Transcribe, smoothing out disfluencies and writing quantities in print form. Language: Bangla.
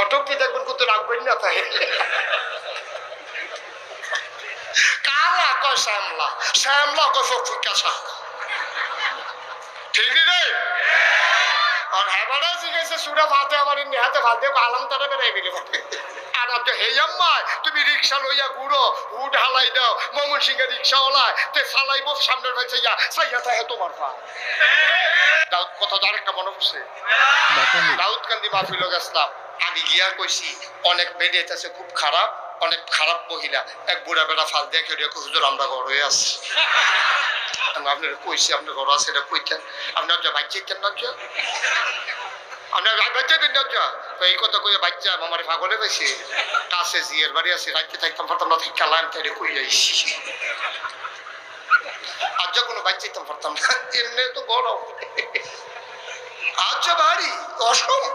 ঘটককে দেখবেন কত রাখবেন না তাই কালা কয় শ্যামলা, শ্যামলা কয় ফকিকা শাহ, ঠিক রে? আর হেবারা জিজ্ঞেসে সুরা ভাতে আমার হাতে ভাতে আলাম তারা বেড়াই গেলে আর আপনি হে আম্মা তুমি রিক্সা লইয়া ঘুরো, উঠ হালাই দাও মমন সিংহে রিক্সা ওলায় তে চালাইব সামনের ভাই চাইয়া চাইয়া থাকে তোমার পা। দাউদ কথা তো আরেকটা মনে পড়ছে, দাউদ কান্দি মাহফিল গেছিলাম, আমি গিয়া কইছি অনেক বেডেট আছে খুব খারাপ, অনেক খারাপ মহিলা, এক বুড়া বেড়া ফাল দিয়ে কেউ হুজুর আমরা ঘর হয়ে আসছি। আপনার কইছি আপনার ঘর আছে এটা কইতেন, আপনার যা বাচ্চা কেন না আপনার বাচ্চা দিন না তো এই কথা কইয়া বাচ্চা আমার পাগলে পেয়েছে কাছে জিয়ের বাড়ি আছে রাখতে থাকতাম পারতাম না, কালাম তাইলে কই যাইছি আজ কোনো বাচ্চা দিতাম পারতাম না, এমনি তো গরম আজ বাড়ি অসম্ভব।